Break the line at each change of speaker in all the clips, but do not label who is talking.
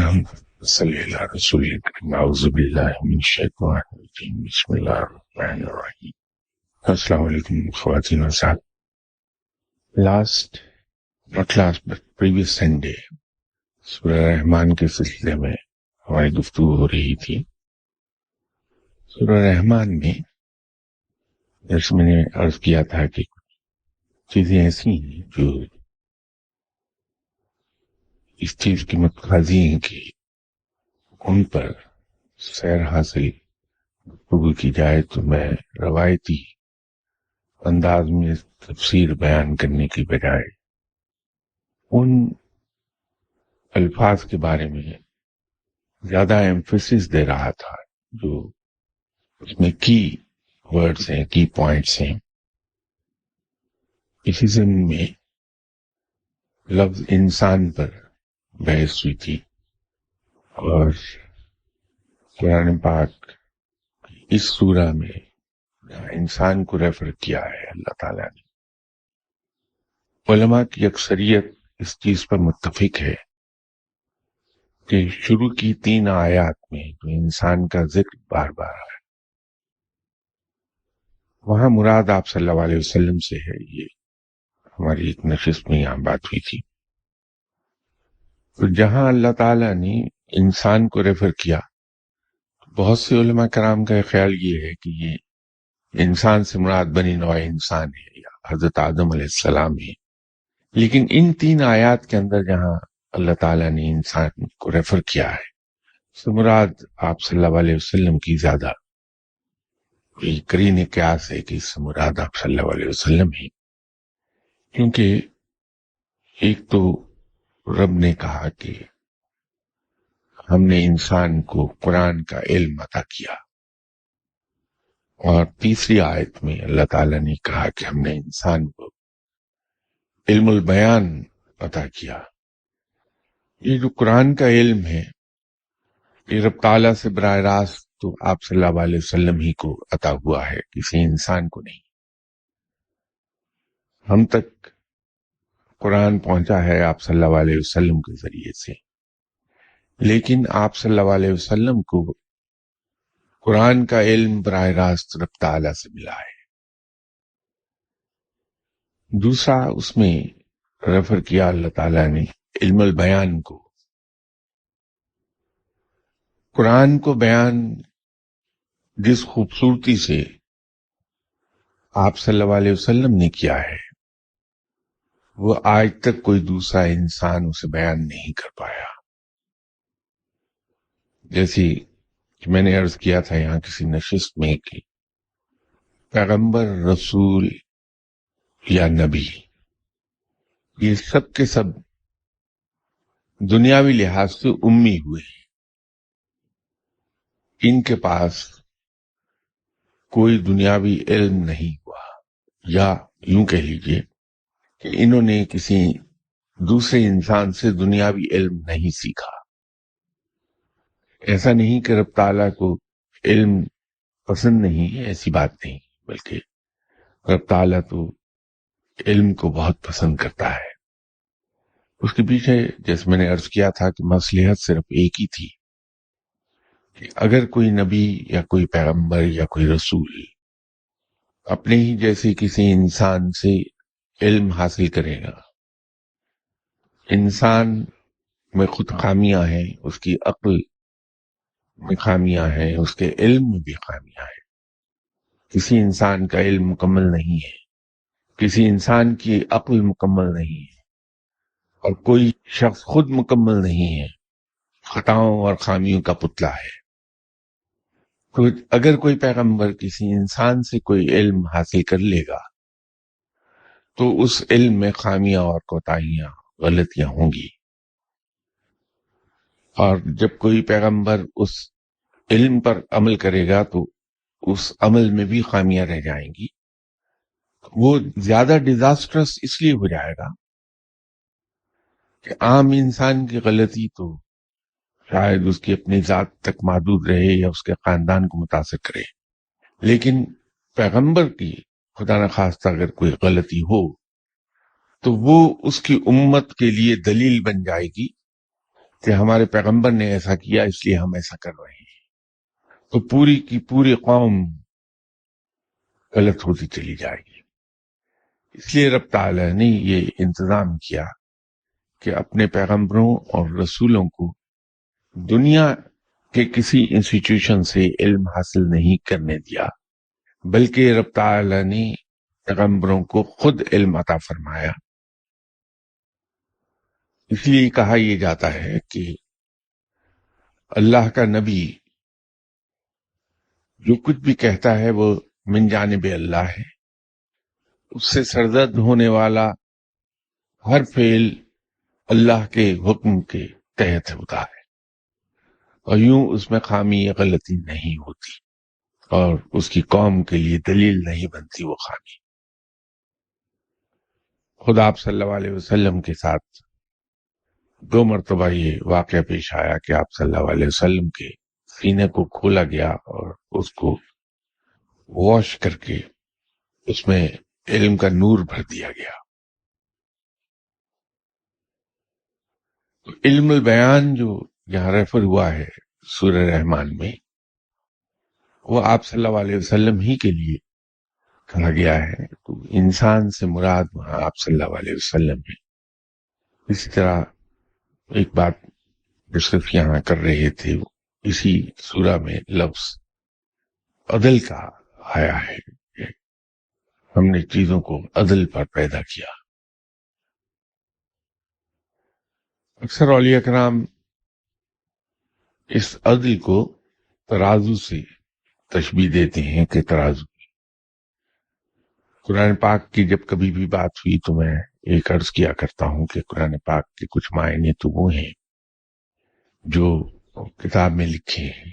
صلی اللہ رسول کریم اعوذ باللہ من الشیطان الرجیم بسم اللہ الرحمن الرحیم. السلام علیکم خواتین و حضرات. پریویس سنڈے سورہ رحمان کے سلسلے میں ہماری گفتگو ہو رہی تھی. سورہ رحمان میں جیسے میں نے عرض کیا تھا کہ چیزیں ایسی ہیں جو اس چیز کی متقاضی ہیں کہ ان پر سیر حاصل گفتگو کی جائے، تو میں روایتی انداز میں تفسیر بیان کرنے کی بجائے ان الفاظ کے بارے میں زیادہ ایمفیسس دے رہا تھا جو اس میں کی ورڈز ہیں، کی پوائنٹس ہیں. اسی ضمن میں لفظ انسان پر بحث ہوئی تھی، اور قرآن پاک اس سورہ میں انسان کو ریفر کیا ہے اللہ تعالیٰ نے. علماء کی اکثریت اس چیز پر متفق ہے کہ شروع کی 3 آیات میں جو انسان کا ذکر بار بار ہے وہاں مراد آپ صلی اللہ علیہ وسلم سے ہے. یہ ہماری ایک نشست میں یہاں بات ہوئی تھی. تو جہاں اللہ تعالیٰ نے انسان کو ریفر کیا، بہت سے علماء کرام کا خیال یہ ہے کہ یہ انسان سے مراد بنی نوع انسان ہے یا حضرت آدم علیہ السلام ہے. لیکن ان 3 آیات کے اندر جہاں اللہ تعالیٰ نے انسان کو ریفر کیا ہے اس سے مراد آپ صلی اللہ علیہ وسلم کی زیادہ قرین قیاس ہے کہ اس سے مراد آپ صلی اللہ علیہ وسلم ہے. کیونکہ ایک تو رب نے کہا کہ ہم نے انسان کو قرآن کا علم عطا کیا، اور تیسری آیت میں اللہ تعالیٰ نے کہا کہ ہم نے انسان کو علم البیان عطا کیا. یہ جو قرآن کا علم ہے یہ رب تعالیٰ سے براہ راست تو آپ صلی اللہ علیہ وسلم ہی کو عطا ہوا ہے، کسی انسان کو نہیں. ہم تک قرآن پہنچا ہے آپ صلی اللہ علیہ وسلم کے ذریعے سے، لیکن آپ صلی اللہ علیہ وسلم کو قرآن کا علم براہ راست رب تعالیٰ سے ملا ہے. دوسرا اس میں ریفر کیا اللہ تعالیٰ نے علم البیان کو. قرآن کو بیان جس خوبصورتی سے آپ صلی اللہ علیہ وسلم نے کیا ہے وہ آج تک کوئی دوسرا انسان اسے بیان نہیں کر پایا. جیسی کہ میں نے عرض کیا تھا یہاں کسی نشست میں کہ پیغمبر، رسول یا نبی، یہ سب کے سب دنیاوی لحاظ سے امی ہوئے ہیں. ان کے پاس کوئی دنیاوی علم نہیں ہوا، یا یوں کہہ لیجئے کہ انہوں نے کسی دوسرے انسان سے دنیاوی علم نہیں سیکھا. ایسا نہیں کہ رب تعالیٰ کو علم پسند نہیں ہے، ایسی بات نہیں، بلکہ رب تعالیٰ تو علم کو بہت پسند کرتا ہے. اس کے پیچھے جیسے میں نے عرض کیا تھا کہ مصلحت صرف ایک ہی تھی کہ اگر کوئی نبی یا کوئی پیغمبر یا کوئی رسول اپنے ہی جیسے کسی انسان سے علم حاصل کرے گا، انسان میں خود خامیاں ہیں، اس کی عقل میں خامیاں ہیں، اس کے علم میں بھی خامیاں ہیں. کسی انسان کا علم مکمل نہیں ہے، کسی انسان کی عقل مکمل نہیں ہے، اور کوئی شخص خود مکمل نہیں ہے، خطاؤں اور خامیوں کا پتلا ہے. تو اگر کوئی پیغمبر کسی انسان سے کوئی علم حاصل کر لے گا تو اس علم میں خامیاں اور کوتاہیاں، غلطیاں ہوں گی. اور جب کوئی پیغمبر اس علم پر عمل کرے گا تو اس عمل میں بھی خامیاں رہ جائیں گی. وہ زیادہ ڈیزاسٹرس اس لیے ہو جائے گا کہ عام انسان کی غلطی تو شاید اس کی اپنی ذات تک محدود رہے یا اس کے خاندان کو متاثر کرے، لیکن پیغمبر کی خدا نخواستہ اگر کوئی غلطی ہو تو وہ اس کی امت کے لیے دلیل بن جائے گی کہ ہمارے پیغمبر نے ایسا کیا اس لیے ہم ایسا کر رہے ہیں، تو پوری کی پوری قوم غلط ہوتی چلی جائے گی۔ اس لیے رب تعالیٰ نے یہ انتظام کیا کہ اپنے پیغمبروں اور رسولوں کو دنیا کے کسی انسٹیٹیوشن سے علم حاصل نہیں کرنے دیا، بلکہ رب تعالیٰ نے پیغمبروں کو خود علم عطا فرمایا۔ اس لیے کہا یہ جاتا ہے کہ اللہ کا نبی جو کچھ بھی کہتا ہے وہ من جانب اللہ ہے، اس سے سرزد ہونے والا ہر فعل اللہ کے حکم کے تحت ہوتا ہے، اور یوں اس میں خامی یا غلطی نہیں ہوتی، اور اس کی قوم کے لیے دلیل نہیں بنتی وہ خامی۔ خود آپ صلی اللہ علیہ وسلم کے ساتھ 2 مرتبہ یہ واقعہ پیش آیا کہ آپ صلی اللہ علیہ وسلم کے سینے کو کھولا گیا اور اس کو واش کر کے اس میں علم کا نور بھر دیا گیا۔ تو علم البیان جو یہاں ریفر ہوا ہے سورہ رحمان میں، وہ آپ صلی اللہ علیہ وسلم ہی کے لیے کہا گیا ہے، تو انسان سے مراد وہاں آپ صلی اللہ علیہ وسلم ہے۔ اسی طرح ایک بات ڈسکس یہاں کر رہے تھے، اسی سورہ میں لفظ عدل کا آیا ہے کہ ہم نے چیزوں کو عدل پر پیدا کیا۔ اکثر اولیاء کرام اس عدل کو ترازو سے تشبیہ دیتے ہیں کہ ترازو۔ قرآن پاک کی جب کبھی بھی بات ہوئی تو میں ایک عرض کیا کرتا ہوں کہ قرآن پاک کے کچھ معنی تو وہ ہیں جو کتاب میں لکھے ہیں،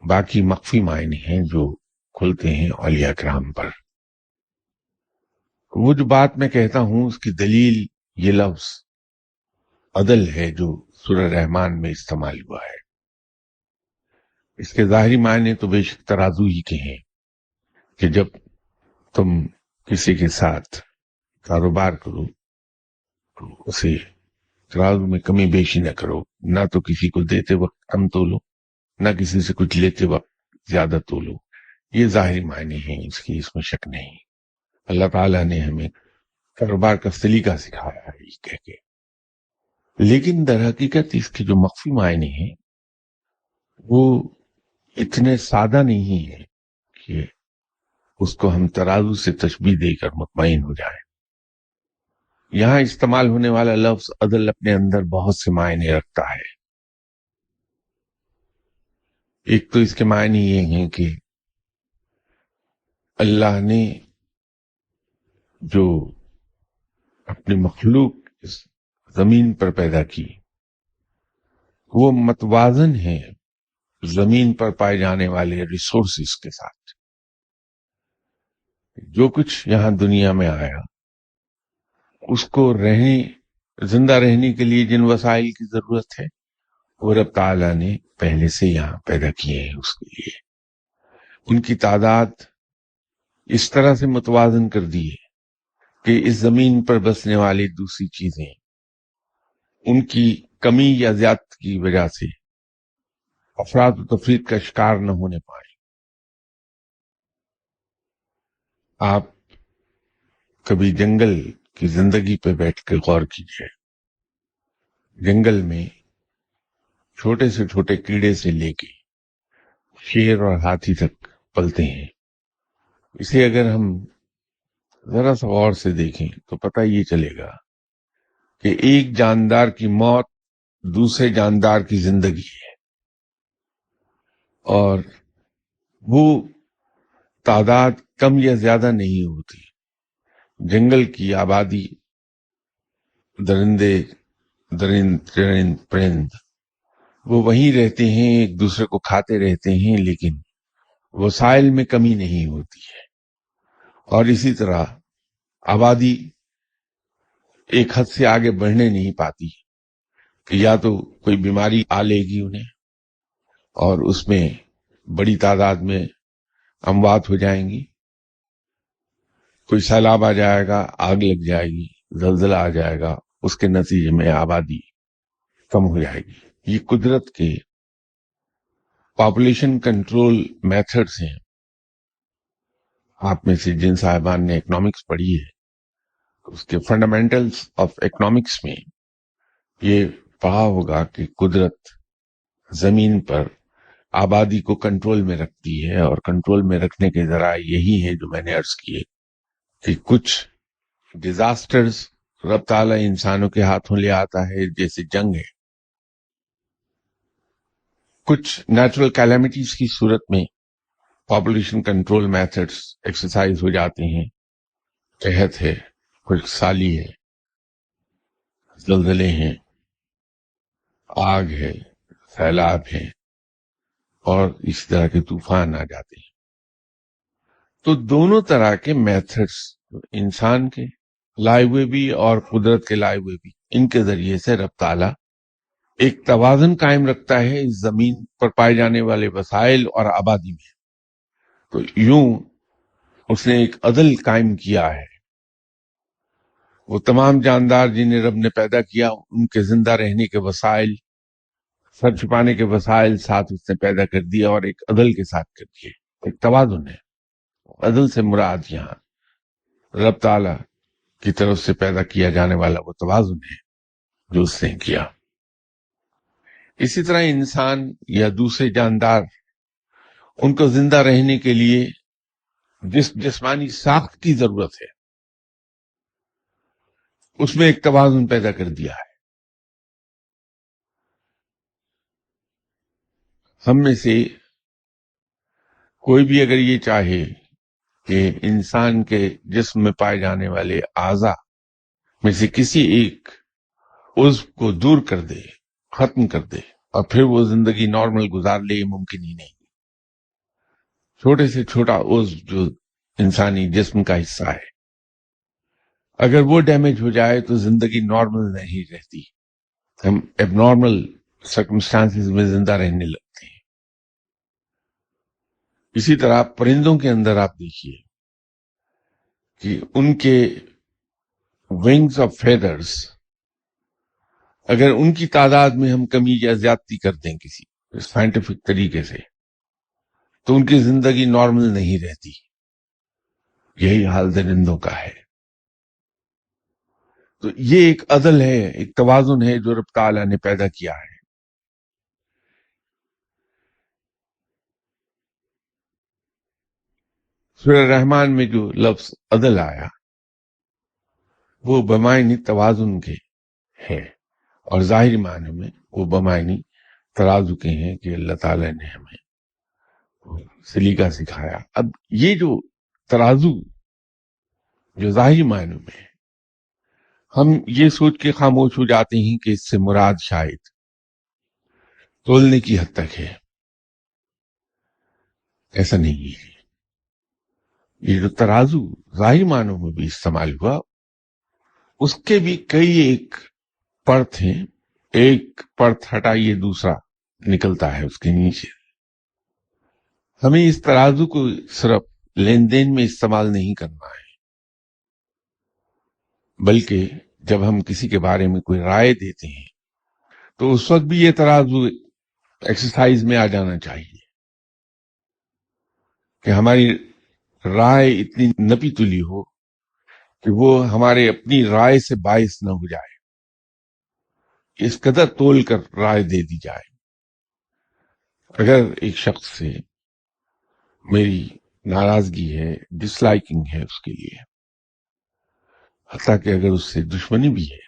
باقی مخفی معنی ہیں جو کھلتے ہیں اولیاء کرام پر۔ وہ جو بات میں کہتا ہوں اس کی دلیل یہ لفظ عدل ہے جو سورہ رحمان میں استعمال ہوا ہے۔ اس کے ظاہری معنی تو بے شک ترازو ہی کے ہیں کہ جب تم کسی کے ساتھ کاروبار کرو تو اسے ترازو میں کمی بیشی نہ کرو، نہ تو کسی کو دیتے وقت کم تولو، نہ کسی سے کچھ لیتے وقت زیادہ تولو۔ یہ ظاہری معنی ہیں، اس کی اس میں شک نہیں۔ اللہ تعالیٰ نے ہمیں کاروبار کا سلیقہ سکھایا ہے یہ کہہ کے، لیکن در حقیقت اس کے جو مخفی معنی ہیں وہ اتنے سادہ نہیں ہیں کہ اس کو ہم ترازو سے تشبیہ دے کر مطمئن ہو جائیں۔ یہاں استعمال ہونے والا لفظ عدل اپنے اندر بہت سے معنی رکھتا ہے۔ ایک تو اس کے معنی یہ ہیں کہ اللہ نے جو اپنی مخلوق اس زمین پر پیدا کی وہ متوازن ہے زمین پر پائے جانے والے ریسورسز کے ساتھ۔ جو کچھ یہاں دنیا میں آیا اس کو زندہ رہنے کے لیے جن وسائل کی ضرورت ہے وہ رب تعالیٰ نے پہلے سے یہاں پیدا کیے ہیں، اس کے لیے ان کی تعداد اس طرح سے متوازن کر دی ہے کہ اس زمین پر بسنے والی دوسری چیزیں ان کی کمی یا زیادتی کی وجہ سے افراد و تفرید کا شکار نہ ہونے پائے۔ آپ کبھی جنگل کی زندگی پہ بیٹھ کے غور کیجیے۔ جنگل میں چھوٹے سے چھوٹے کیڑے سے لے کے شیر اور ہاتھی تک پلتے ہیں۔ اسے اگر ہم ذرا سا غور سے دیکھیں تو پتہ یہ چلے گا کہ ایک جاندار کی موت دوسرے جاندار کی زندگی ہے، اور وہ تعداد کم یا زیادہ نہیں ہوتی۔ جنگل کی آبادی، درندے چرند پرند وہ وہیں رہتے ہیں، ایک دوسرے کو کھاتے رہتے ہیں، لیکن وسائل میں کمی نہیں ہوتی ہے۔ اور اسی طرح آبادی ایک حد سے آگے بڑھنے نہیں پاتی کہ یا تو کوئی بیماری آ لے گی انہیں اور اس میں بڑی تعداد میں اموات ہو جائیں گی، کوئی سیلاب آ جائے گا، آگ لگ جائے گی، زلزلہ آ جائے گا، اس کے نتیجے میں آبادی کم ہو جائے گی. یہ قدرت کے پاپولیشن کنٹرول میتھڈز ہیں. آپ میں سے جن صاحبان نے اکنامکس پڑھی ہے اس کے فنڈامنٹلز آف اکنامکس میں یہ پڑھا ہوگا کہ قدرت زمین پر آبادی کو کنٹرول میں رکھتی ہے، اور کنٹرول میں رکھنے کے ذرائع یہی ہے جو میں نے عرض کیے کہ کچھ ڈیزاسٹرز رب تعالیٰ انسانوں کے ہاتھوں لے آتا ہے، جیسے جنگ ہے. کچھ نیچرل کیلامٹیز کی صورت میں پاپولیشن کنٹرول میتھڈز ایکسرسائز ہو جاتے ہیں. قحط ہے، خشک سالی ہے، زلزلے ہیں، آگ ہے، سیلاب ہے، اور اس طرح کے طوفان آ جاتے ہیں. تو دونوں طرح کے میتھڈز، انسان کے لائے ہوئے بھی اور قدرت کے لائے ہوئے بھی، ان کے ذریعے سے رب تعالیٰ ایک توازن قائم رکھتا ہے اس زمین پر پائے جانے والے وسائل اور آبادی میں. تو یوں اس نے ایک عدل قائم کیا ہے. وہ تمام جاندار جنہیں رب نے پیدا کیا، ان کے زندہ رہنے کے وسائل، سر چھپانے کے وسائل ساتھ اس نے پیدا کر دیا، اور ایک عدل کے ساتھ کر دیے. ایک توازن ہے. عدل سے مراد یہاں رب تعالیٰ کی طرف سے پیدا کیا جانے والا وہ توازن ہے جو اس نے کیا. اسی طرح انسان یا دوسرے جاندار، ان کو زندہ رہنے کے لیے جس جسمانی ساخت کی ضرورت ہے اس میں ایک توازن پیدا کر دیا ہے. ہم میں سے کوئی بھی اگر یہ چاہے کہ انسان کے جسم میں پائے جانے والے اعضاء میں سے کسی ایک عضو کو دور کر دے، ختم کر دے، اور پھر وہ زندگی نارمل گزار لے، یہ ممکن ہی نہیں. چھوٹے سے چھوٹا عضو جو انسانی جسم کا حصہ ہے، اگر وہ ڈیمیج ہو جائے تو زندگی نارمل نہیں رہتی. ہم ایب نارمل سرکمسٹانسز میں زندہ رہنے لگتے ہیں. اسی طرح پرندوں کے اندر آپ دیکھیے کہ ان کے ونگز آف فیدرز، اگر ان کی تعداد میں ہم کمی یا زیادتی کر دیں کسی سائنٹیفک طریقے سے، تو ان کی زندگی نارمل نہیں رہتی. یہی حال درندوں کا ہے. تو یہ ایک عدل ہے، ایک توازن ہے جو رب تعالیٰ نے پیدا کیا ہے. سورہ رحمان میں جو لفظ عدل آیا وہ بمعنی توازن کے ہے، اور ظاہری معنی میں وہ بمعنی ترازو کے ہیں کہ اللہ تعالیٰ نے ہمیں سلیقہ سکھایا. اب یہ جو ترازو جو ظاہری معنی میں ہے، ہم یہ سوچ کے خاموش ہو جاتے ہیں کہ اس سے مراد شاید تولنے کی حد تک ہے. ایسا نہیں ہے. یہ جو ترازو ظاہری معنوں میں بھی استعمال ہوا، اس کے بھی کئی ایک پرت ہیں. ایک پرت ہٹائیے دوسرا نکلتا ہے اس کے نیچے. ہمیں اس ترازو کو صرف لین دین میں استعمال نہیں کرنا ہے، بلکہ جب ہم کسی کے بارے میں کوئی رائے دیتے ہیں تو اس وقت بھی یہ ترازو ایکسرسائز میں آ جانا چاہیے کہ ہماری رائے اتنی نپی تلی ہو کہ وہ ہمارے اپنی رائے سے باعث نہ ہو جائے. اس قدر تول کر رائے دے دی جائے. اگر ایک شخص سے میری ناراضگی ہے، ڈس لائکنگ ہے اس کے لیے، حتیٰ کہ اگر اس سے دشمنی بھی ہے،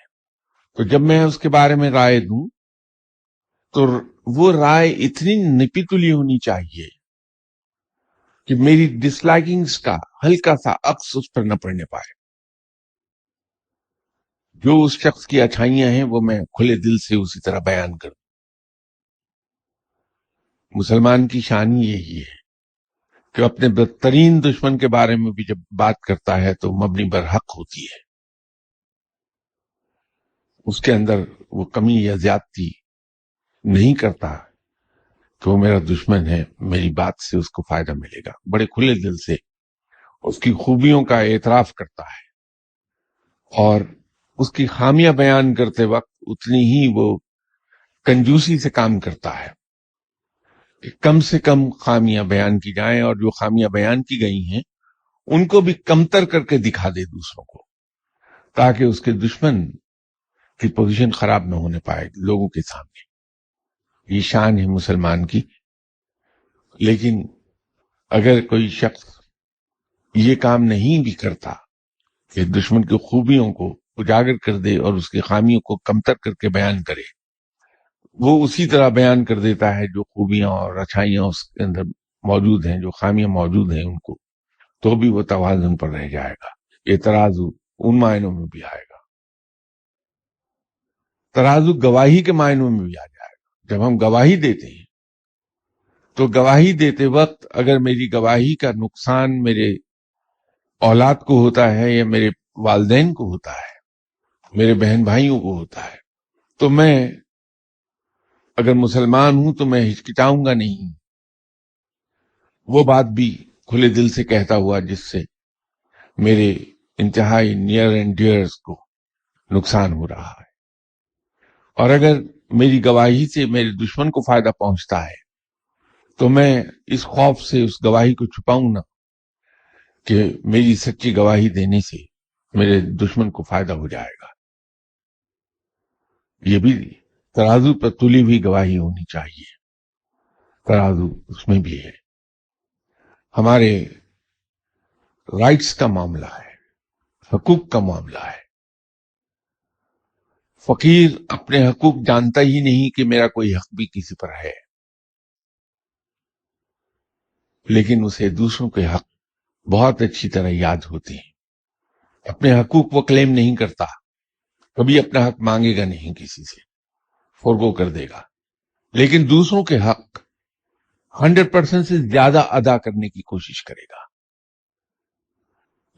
تو جب میں اس کے بارے میں رائے دوں تو وہ رائے اتنی نپی تلی ہونی چاہیے کہ میری ڈس لائکنگز کا ہلکا سا عکس اس پر نہ پڑنے پائے. جو اس شخص کی اچھائیاں ہیں وہ میں کھلے دل سے اسی طرح بیان کروں. مسلمان کی شان یہی ہے کہ اپنے بدترین دشمن کے بارے میں بھی جب بات کرتا ہے تو مبنی بر حق ہوتی ہے. اس کے اندر وہ کمی یا زیادتی نہیں کرتا کہ وہ میرا دشمن ہے، میری بات سے اس کو فائدہ ملے گا. بڑے کھلے دل سے اس کی خوبیوں کا اعتراف کرتا ہے، اور اس کی خامیاں بیان کرتے وقت اتنی ہی وہ کنجوسی سے کام کرتا ہے کہ کم سے کم خامیاں بیان کی جائیں، اور جو خامیاں بیان کی گئی ہیں ان کو بھی کمتر کر کے دکھا دے دوسروں کو، تاکہ اس کے دشمن کی پوزیشن خراب نہ ہونے پائے لوگوں کے سامنے۔ یہ شان ہے مسلمان کی۔ لیکن اگر کوئی شخص یہ کام نہیں بھی کرتا کہ دشمن کی خوبیوں کو اجاگر کر دے اور اس کی خامیوں کو کمتر کر کے بیان کرے، وہ اسی طرح بیان کر دیتا ہے جو خوبیاں اور اچھائیاں اس کے اندر موجود ہیں، جو خامیاں موجود ہیں ان کو، تو بھی وہ توازن پر رہ جائے گا۔ یہ ترازو ان معنوں میں بھی آئے گا، ترازو گواہی کے معنوں میں بھی آ جائے گا۔ جب ہم گواہی دیتے ہیں تو گواہی دیتے وقت اگر میری گواہی کا نقصان میرے اولاد کو ہوتا ہے یا میرے والدین کو ہوتا ہے، میرے بہن بھائیوں کو ہوتا ہے، تو میں اگر مسلمان ہوں تو میں ہچکچاؤں گا نہیں، وہ بات بھی کھلے دل سے کہتا ہوا جس سے میرے انتہائی نیئر اینڈ ڈیئرز کو نقصان ہو رہا ہے۔ اور اگر میری گواہی سے میرے دشمن کو فائدہ پہنچتا ہے تو میں اس خوف سے اس گواہی کو چھپاؤں نہ کہ میری سچی گواہی دینے سے میرے دشمن کو فائدہ ہو جائے گا۔ یہ بھی ترازو پر تلی ہوئی گواہی ہونی چاہیے، ترازو اس میں بھی ہے۔ ہمارے رائٹس کا معاملہ ہے، حقوق کا معاملہ ہے۔ فقیر اپنے حقوق جانتا ہی نہیں کہ میرا کوئی حق بھی کسی پر ہے، لیکن اسے دوسروں کے حق بہت اچھی طرح یاد ہوتے ہیں۔ اپنے حقوق وہ کلیم نہیں کرتا، کبھی اپنا حق مانگے گا نہیں، کسی سے فورگو کر دے گا، لیکن دوسروں کے حق 100% سے زیادہ ادا کرنے کی کوشش کرے گا۔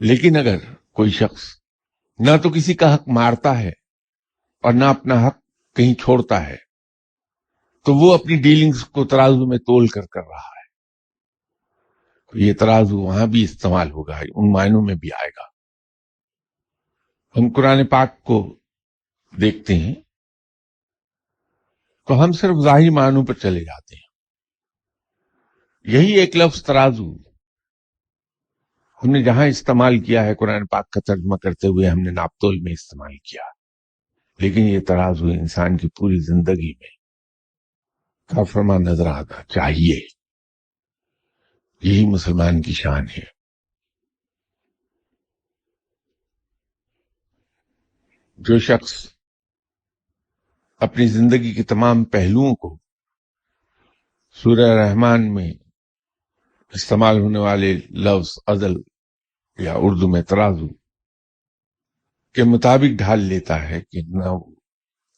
لیکن اگر کوئی شخص نہ تو کسی کا حق مارتا ہے اور نہ اپنا حق کہیں چھوڑتا ہے، تو وہ اپنی ڈیلنگز کو ترازو میں تول کر رہا ہے۔ یہ ترازو وہاں بھی استعمال ہوگا، ان معنوں میں بھی آئے گا۔ ہم قرآن پاک کو دیکھتے ہیں تو ہم صرف ظاہری معنوں پر چلے جاتے ہیں۔ یہی ایک لفظ ترازو ہم نے جہاں استعمال کیا ہے، قرآن پاک کا ترجمہ کرتے ہوئے ہم نے ناپتول میں استعمال کیا، لیکن یہ ترازو انسان کی پوری زندگی میں کارفرما نظر آنا چاہیے۔ یہی مسلمان کی شان ہے۔ جو شخص اپنی زندگی کے تمام پہلوؤں کو سورہ رحمان میں استعمال ہونے والے لفظ عدل یا اردو میں ترازو کے مطابق ڈھال لیتا ہے کہ نہ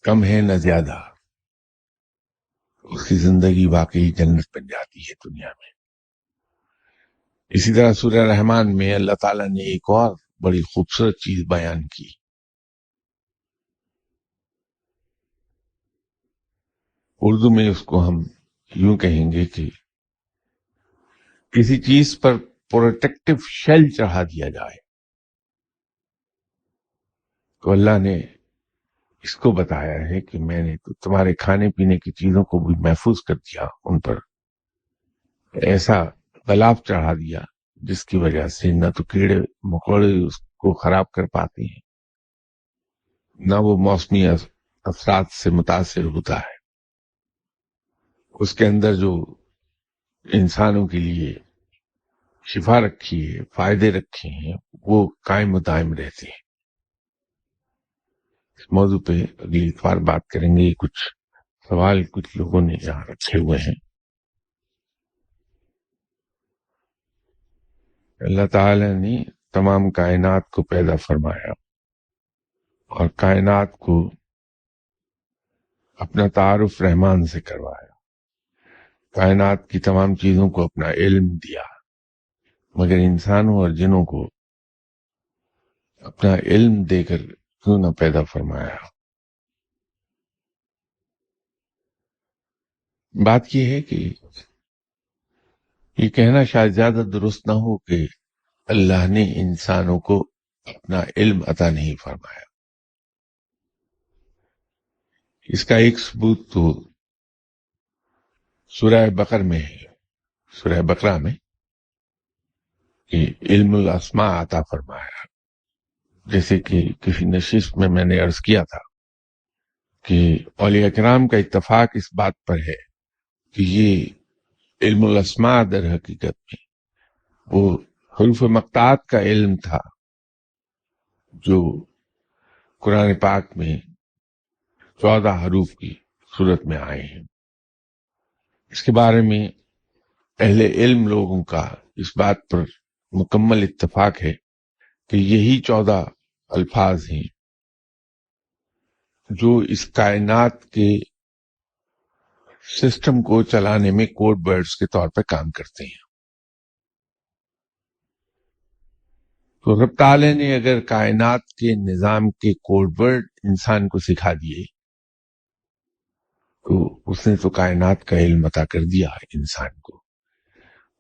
کم ہے نہ زیادہ، اس کی زندگی واقعی جنت بن جاتی ہے دنیا میں۔ اسی طرح سورہ رحمان میں اللہ تعالیٰ نے ایک اور بڑی خوبصورت چیز بیان کی۔ اردو میں اس کو ہم یوں کہیں گے کہ کسی چیز پر پروٹیکٹیو شیل چڑھا دیا جائے، تو اللہ نے اس کو بتایا ہے کہ میں نے تو تمہارے کھانے پینے کی چیزوں کو بھی محفوظ کر دیا، ان پر ایسا غلاف چڑھا دیا جس کی وجہ سے نہ تو کیڑے مکوڑے اس کو خراب کر پاتے ہیں، نہ وہ موسمی اثرات سے متاثر ہوتا ہے۔ اس کے اندر جو انسانوں کے لیے شفا رکھی ہے، فائدے رکھے ہیں، وہ قائم و دائم رہتے ہیں۔ اس موضوع پہ اگلی بار بات کریں گے۔ کچھ سوال کچھ لوگوں نے یہاں رکھے ہوئے ہیں۔ اللہ تعالی نے تمام کائنات کو پیدا فرمایا اور کائنات کو اپنا تعارف رحمان سے کروایا، کائنات کی تمام چیزوں کو اپنا علم دیا، مگر انسانوں اور جنوں کو اپنا علم دے کر کیوں نہ پیدا فرمایا؟ بات یہ ہے کہ یہ کہنا شاید زیادہ درست نہ ہو کہ اللہ نے انسانوں کو اپنا علم عطا نہیں فرمایا۔ اس کا ایک ثبوت تو سورہ بقر میں ہے، سورہ بقرہ میں کہ علم الاسماء عطا فرمایا. جیسے کہ کسی نشست میں نے عرض کیا تھا کہ اولیاء کرام کا اتفاق اس بات پر ہے کہ یہ علم الاسماء در حقیقت میں وہ حروف مقطعات کا علم تھا جو قرآن پاک میں 14 حروف کی صورت میں آئے ہیں. اس کے بارے میں اہل علم لوگوں کا اس بات پر مکمل اتفاق ہے کہ یہی 14 الفاظ ہیں جو اس کائنات کے سسٹم کو چلانے میں کوڈ ورڈز کے طور پر کام کرتے ہیں. تو رب تعالیٰ نے اگر کائنات کے نظام کے کوڈ ورڈ انسان کو سکھا دیے تو اس نے تو کائنات کا علم عطا کر دیا ہے انسان کو.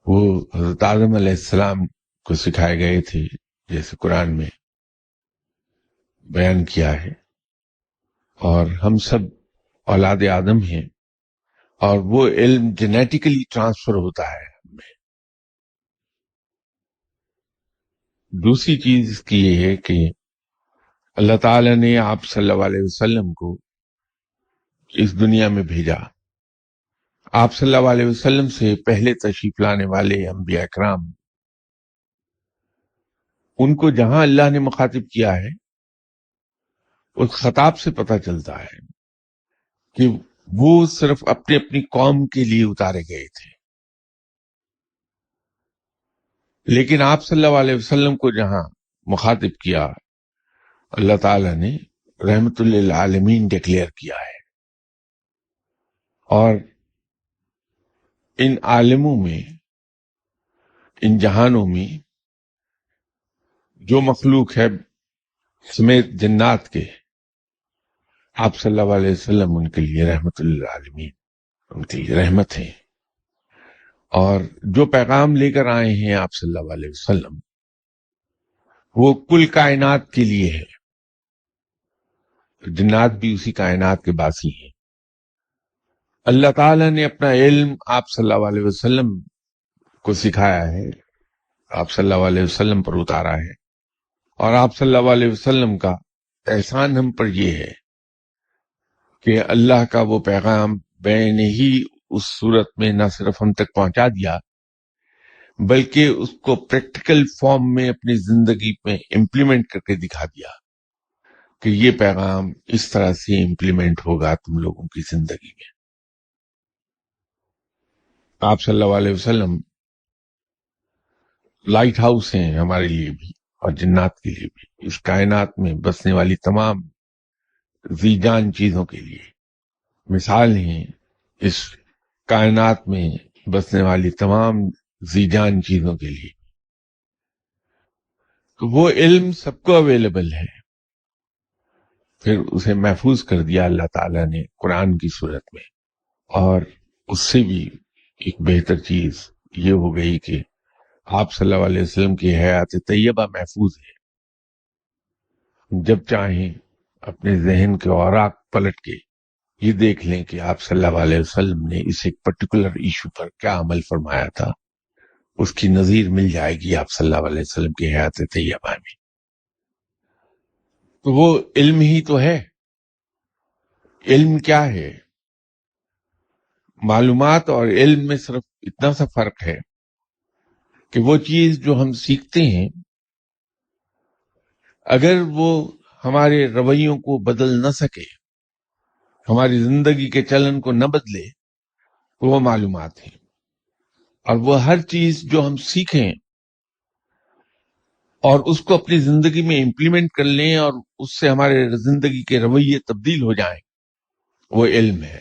وہ حضرت آدم علیہ السلام کو سکھائے گئے تھے جیسے قرآن میں بیان کیا ہے، اور ہم سب اولاد آدم ہیں اور وہ علم جینیٹیکلی ٹرانسفر ہوتا ہے ہمیں. دوسری چیز اس کی یہ ہے کہ اللہ تعالیٰ نے آپ صلی اللہ علیہ وسلم کو اس دنیا میں بھیجا. آپ صلی اللہ علیہ وسلم سے پہلے تشریف لانے والے انبیاء اکرام، ان کو جہاں اللہ نے مخاطب کیا ہے اس خطاب سے پتہ چلتا ہے کہ وہ صرف اپنی قوم کے لیے اتارے گئے تھے. لیکن آپ صلی اللہ علیہ وسلم کو جہاں مخاطب کیا، اللہ تعالیٰ نے رحمت للعالمین ڈکلیئر کیا ہے. اور ان عالموں میں، ان جہانوں میں جو مخلوق ہے سمیت جنات کے، آپ صلی اللہ علیہ وسلم ان کے لیے رحمت للعالمین، ان کے لیے رحمت ہیں. اور جو پیغام لے کر آئے ہیں آپ صلی اللہ علیہ وسلم وہ کل کائنات کے لیے ہے. جنات بھی اسی کائنات کے باسی ہیں. اللہ تعالیٰ نے اپنا علم آپ صلی اللہ علیہ وسلم کو سکھایا ہے، آپ صلی اللہ علیہ وسلم پر اتارا ہے. اور آپ صلی اللہ علیہ وسلم کا احسان ہم پر یہ ہے کہ اللہ کا وہ پیغام بین ہی اس صورت میں نہ صرف ہم تک پہنچا دیا بلکہ اس کو پریکٹیکل فارم میں اپنی زندگی میں امپلیمنٹ کر کے دکھا دیا کہ یہ پیغام اس طرح سے امپلیمنٹ ہوگا تم لوگوں کی زندگی میں. آپ صلی اللہ علیہ وسلم لائٹ ہاؤس ہیں ہمارے لیے بھی اور جنات کے لیے بھی، اس کائنات میں بسنے والی تمام ذی جان چیزوں کے لیے مثال ہیں. اس کائنات میں بسنے والی تمام ذی جان چیزوں کے لیے تو وہ علم سب کو اویلیبل ہے. پھر اسے محفوظ کر دیا اللہ تعالیٰ نے قرآن کی صورت میں. اور اس سے بھی ایک بہتر چیز یہ ہو گئی کہ آپ صلی اللہ علیہ وسلم کی حیات طیبہ محفوظ ہے. جب چاہیں اپنے ذہن کے اوراق پلٹ کے یہ دیکھ لیں کہ آپ صلی اللہ علیہ وسلم نے اس ایک پرٹیکولر ایشو پر کیا عمل فرمایا تھا، اس کی نظیر مل جائے گی آپ صلی اللہ علیہ وسلم کی حیات طیبہ میں. تو وہ علم ہی تو ہے. علم کیا ہے؟ معلومات اور علم میں صرف اتنا سا فرق ہے کہ وہ چیز جو ہم سیکھتے ہیں اگر وہ ہمارے رویوں کو بدل نہ سکے، ہماری زندگی کے چلن کو نہ بدلے تو وہ معلومات ہیں. اور وہ ہر چیز جو ہم سیکھیں اور اس کو اپنی زندگی میں امپلیمنٹ کر لیں اور اس سے ہمارے زندگی کے رویے تبدیل ہو جائیں، وہ علم ہے.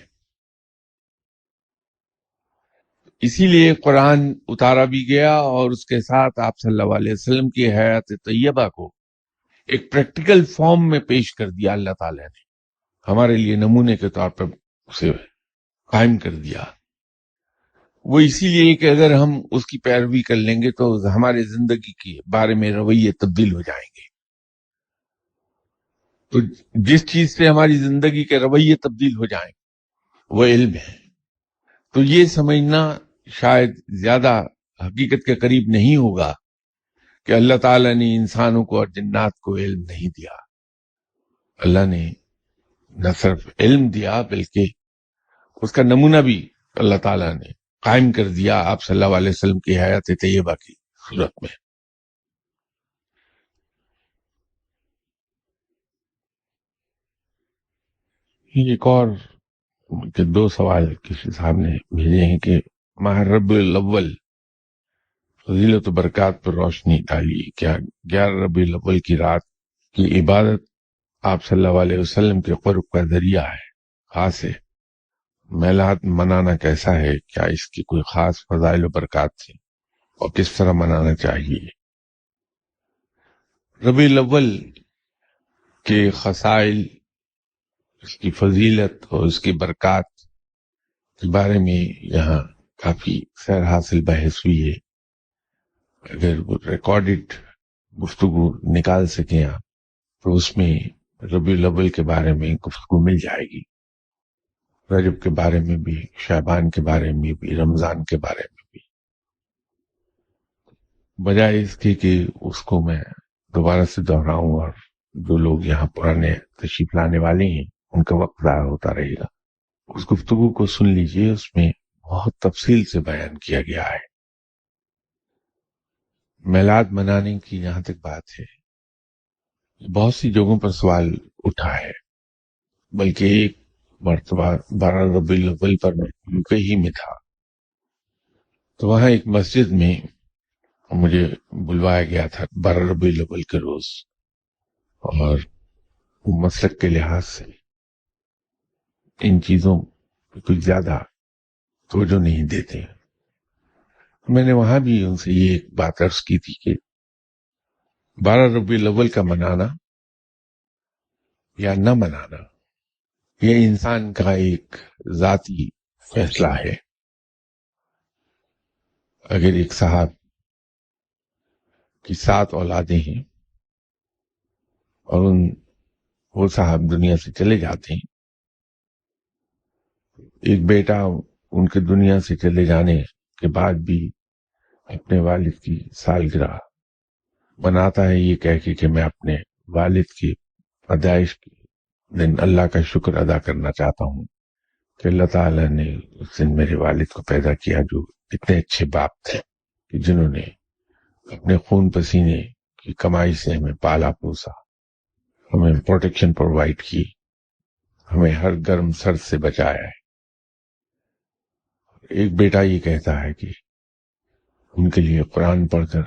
اسی لیے قرآن اتارا بھی گیا اور اس کے ساتھ آپ صلی اللہ علیہ وسلم کی حیات طیبہ کو ایک پریکٹیکل فارم میں پیش کر دیا اللہ تعالیٰ نے، ہمارے لیے نمونے کے طور پر اسے قائم کر دیا. وہ اسی لیے کہ اگر ہم اس کی پیروی کر لیں گے تو ہمارے زندگی کے بارے میں رویے تبدیل ہو جائیں گے. تو جس چیز سے ہماری زندگی کے رویے تبدیل ہو جائیں وہ علم ہے. تو یہ سمجھنا شاید زیادہ حقیقت کے قریب نہیں ہوگا کہ اللہ تعالیٰ نے انسانوں کو اور جنات کو علم نہیں دیا. اللہ نے نہ صرف علم دیا بلکہ اس کا نمونہ بھی اللہ تعالیٰ نے قائم کر دیا آپ صلی اللہ علیہ وسلم کی حیات طیبہ کی صورت میں. ایک اور کہ 2 سوال کسی صاحب نے بھیجے ہیں کہ ماہ ربیع الاول فضیلت و برکات پر روشنی ڈالی. کیا 11 ربیع الاول کی رات کی عبادت آپ صلی اللہ علیہ وسلم کے قرب کا ذریعہ ہے، خاص ہے؟ میلاد منانا کیسا ہے؟ کیا اس کی کوئی خاص فضائل و برکات تھی اور کس طرح منانا چاہیے؟ ربیع الاول کے خصائل، اس کی فضیلت اور اس کی برکات کے بارے میں یہاں کافی سیر حاصل بحث ہوئی ہے. اگر وہ ریکارڈڈ گفتگو نکال سکیں آپ تو اس میں ربیع الاول کے بارے میں گفتگو مل جائے گی، رجب کے بارے میں بھی، شعبان کے بارے میں بھی، رمضان کے بارے میں بھی. بجائے اس کے کہ اس کو میں دوبارہ سے دہراؤں اور جو لوگ یہاں پرانے تشریف لانے والے ہیں ان کا وقت ضائع ہوتا رہے گا، اس گفتگو کو سن لیجئے. اس میں بہت تفصیل سے بیان کیا گیا ہے. میلاد منانے کی جہاں تک بات ہے، بہت سی جگہوں پر سوال اٹھا ہے، بلکہ ایک مرتبہ 12 ربیع الاول پر میں یوکے ہی میں تھا، تو وہاں ایک مسجد میں مجھے بلوایا گیا تھا 12 ربیع الاول کے روز، اور مسلک کے لحاظ سے ان چیزوں پہ کچھ زیادہ توجہ نہیں دیتے ہیں. میں نے وہاں بھی ان سے یہ ایک بات عرض کی تھی کہ 12 ربیع الاول کا منانا یا نہ منانا یہ انسان کا ایک ذاتی فیصلہ ہے. اگر ایک صاحب کی 7 اولادیں ہیں اور وہ صاحب دنیا سے چلے جاتے ہیں، ایک بیٹا ان کے دنیا سے چلے جانے کے بعد بھی اپنے والد کی سالگرہ مناتا ہے، یہ کہہ کے کہ میں اپنے والد کی پیدائش کے دن اللہ کا شکر ادا کرنا چاہتا ہوں کہ اللہ تعالیٰ نے اس دن میرے والد کو پیدا کیا جو اتنے اچھے باپ تھے کہ جنہوں نے اپنے خون پسینے کی کمائی سے ہمیں پالا پوسا، ہمیں پروٹیکشن پرووائڈ کی، ہمیں ہر گرم سرد سے بچایا ہے. ایک بیٹا یہ کہتا ہے کہ ان کے لیے قرآن پڑھ کر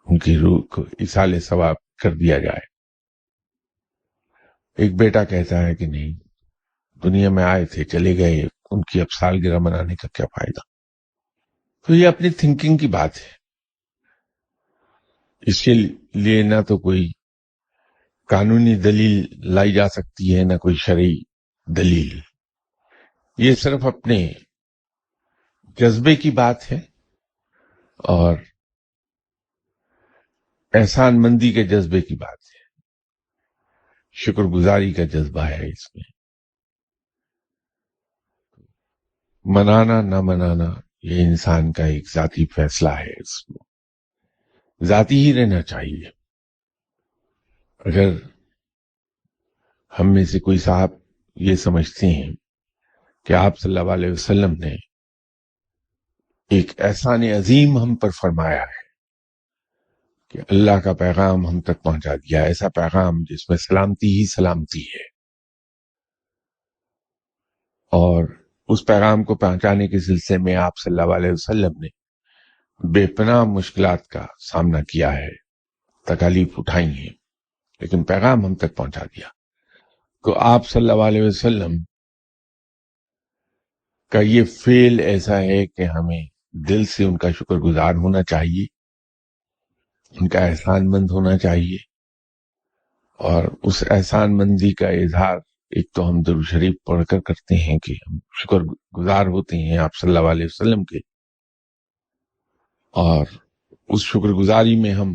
ان کی روح کو ایصال ثواب کر دیا جائے. ایک بیٹا کہتا ہے کہ نہیں، دنیا میں آئے تھے چلے گئے، ان کی اب سالگرہ منانے کا کیا فائدہ. تو یہ اپنی تھنکنگ کی بات ہے. اس کے لیے نہ تو کوئی قانونی دلیل لائی جا سکتی ہے نہ کوئی شرعی دلیل. یہ صرف اپنے جذبے کی بات ہے اور احسان مندی کے جذبے کی بات ہے، شکر گزاری کا جذبہ ہے. اس میں منانا نہ منانا یہ انسان کا ایک ذاتی فیصلہ ہے، اس میں ذاتی ہی رہنا چاہیے. اگر ہم میں سے کوئی صاحب یہ سمجھتے ہیں کہ آپ صلی اللہ علیہ وسلم نے ایک احسان عظیم ہم پر فرمایا ہے کہ اللہ کا پیغام ہم تک پہنچا دیا، ایسا پیغام جس میں سلامتی ہی سلامتی ہے، اور اس پیغام کو پہنچانے کے سلسلے میں آپ صلی اللہ علیہ وسلم نے بے پناہ مشکلات کا سامنا کیا ہے، تکالیف اٹھائی ہیں، لیکن پیغام ہم تک پہنچا دیا. تو آپ صلی اللہ علیہ وسلم کا یہ فعل ایسا ہے کہ ہمیں دل سے ان کا شکر گزار ہونا چاہیے، ان کا احسان مند ہونا چاہیے، اور اس احسان مندی کا اظہار ایک تو ہم درود شریف پڑھ کر کرتے ہیں کہ ہم شکر گزار ہوتے ہیں آپ صلی اللہ علیہ وسلم کے، اور اس شکر گزاری میں ہم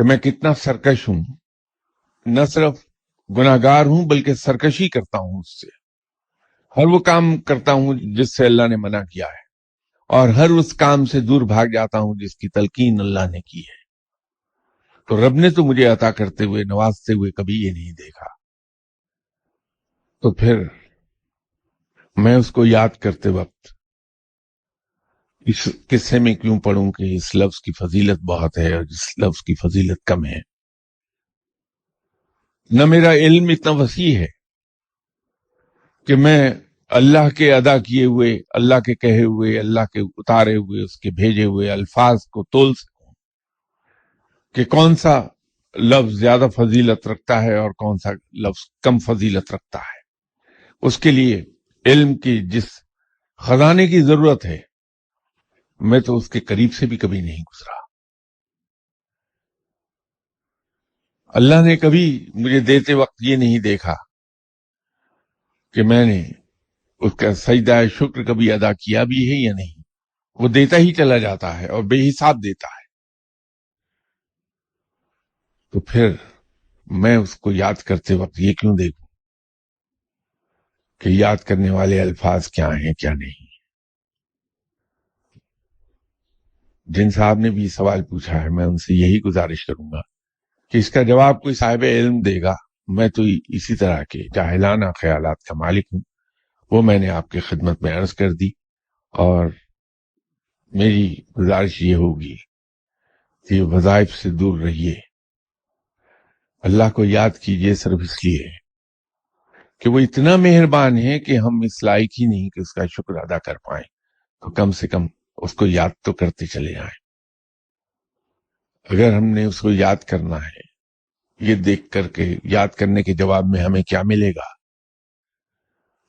کہ میں کتنا سرکش ہوں، نہ صرف گناہگار ہوں بلکہ سرکشی کرتا ہوں اس سے، ہر وہ کام کرتا ہوں جس سے اللہ نے منع کیا ہے، اور ہر اس کام سے دور بھاگ جاتا ہوں جس کی تلقین اللہ نے کی ہے۔ تو رب نے تو مجھے عطا کرتے ہوئے، نوازتے ہوئے کبھی یہ نہیں دیکھا، تو پھر میں اس کو یاد کرتے وقت اس قصے میں کیوں پڑھوں کہ اس لفظ کی فضیلت بہت ہے اور اس لفظ کی فضیلت کم ہے؟ نہ میرا علم اتنا وسیع ہے کہ میں اللہ کے ادا کیے ہوئے، اللہ کے کہے ہوئے، اللہ کے اتارے ہوئے، اس کے بھیجے ہوئے الفاظ کو تول سکوں کہ کون سا لفظ زیادہ فضیلت رکھتا ہے اور کون سا لفظ کم فضیلت رکھتا ہے۔ اس کے لیے علم کی جس خزانے کی ضرورت ہے، میں تو اس کے قریب سے بھی کبھی نہیں گزرا۔ اللہ نے کبھی مجھے دیتے وقت یہ نہیں دیکھا کہ میں نے اس کا سجدہ شکر کبھی ادا کیا بھی ہے یا نہیں، وہ دیتا ہی چلا جاتا ہے اور بے حساب دیتا ہے۔ تو پھر میں اس کو یاد کرتے وقت یہ کیوں دیکھوں کہ یاد کرنے والے الفاظ کیا ہیں کیا نہیں۔ جن صاحب نے بھی سوال پوچھا ہے، میں ان سے یہی گزارش کروں گا کہ اس کا جواب کوئی صاحب علم دے گا، میں تو اسی طرح کے جاہلانہ خیالات کا مالک ہوں، وہ میں نے آپ کی خدمت میں عرض کر دی، اور میری گزارش یہ ہوگی کہ وظائف سے دور رہیے، اللہ کو یاد کیجئے صرف اس لیے کہ وہ اتنا مہربان ہے کہ ہم اس لائق ہی نہیں کہ اس کا شکر ادا کر پائیں، تو کم سے کم اس کو یاد تو کرتے چلے جائیں۔ اگر ہم نے اس کو یاد کرنا ہے، یہ دیکھ کر کے یاد کرنے کے جواب میں ہمیں کیا ملے گا،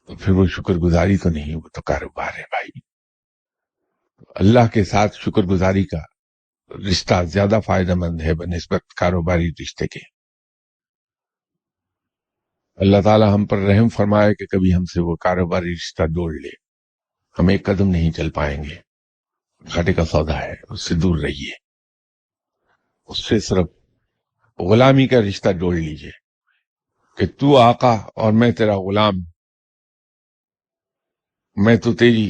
تو پھر وہ شکر گزاری تو نہیں، وہ تو کاروبار ہے بھائی۔ اللہ کے ساتھ شکر گزاری کا رشتہ زیادہ فائدہ مند ہے بنسبت کاروباری رشتے کے۔ اللہ تعالی ہم پر رحم فرمائے کہ کبھی ہم سے وہ کاروباری رشتہ جوڑ لے، ہم ایک قدم نہیں چل پائیں گے، گھاٹے کا سودا ہے، اس سے دور رہیے، اس سے صرف غلامی کا رشتہ جوڑ لیجئے کہ تو آقا اور میں تیرا غلام، میں تو تیری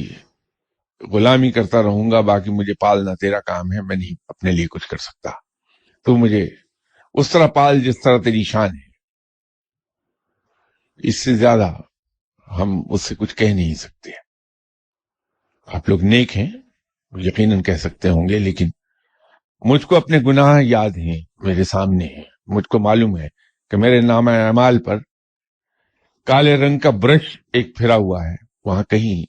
غلامی کرتا رہوں گا، باقی مجھے پالنا تیرا کام ہے، میں نہیں اپنے لیے کچھ کر سکتا، تو مجھے اس طرح پال جس طرح تیری شان ہے۔ اس سے زیادہ ہم اس سے کچھ کہہ نہیں سکتے۔ آپ لوگ نیک ہیں، یقیناً کہہ سکتے ہوں گے، لیکن مجھ کو اپنے گناہ یاد ہیں، میرے سامنے ہیں، مجھ کو معلوم ہے کہ میرے نامہ اعمال پر کالے رنگ کا برش ایک پھرا ہوا ہے، وہاں کہیں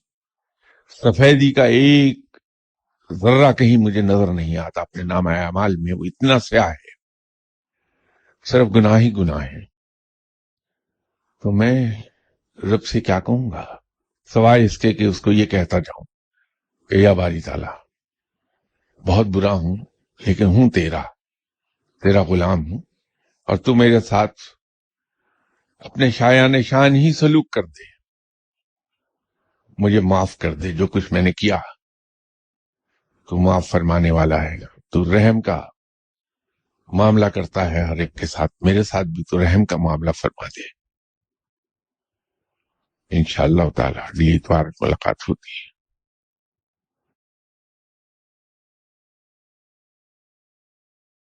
سفیدی کا ایک ذرہ کہیں مجھے نظر نہیں آتا اپنے نامہ اعمال میں، وہ اتنا سیاہ ہے، صرف گناہ ہی گناہ ہے۔ تو میں رب سے کیا کہوں گا سوائے اس کے کہ اس کو یہ کہتا جاؤں کہ یا باری تعالیٰ، بہت برا ہوں لیکن ہوں تیرا غلام ہوں، اور تو میرے ساتھ اپنے شایان شان ہی سلوک کر دے، مجھے معاف کر دے جو کچھ میں نے کیا، تو معاف فرمانے والا ہے، تو رحم کا معاملہ کرتا ہے ہر ایک کے ساتھ، میرے ساتھ بھی تو رحم کا معاملہ فرما دے۔ انشاءاللہ تعالی اگلی اتوار ملاقات ہوتی ہے۔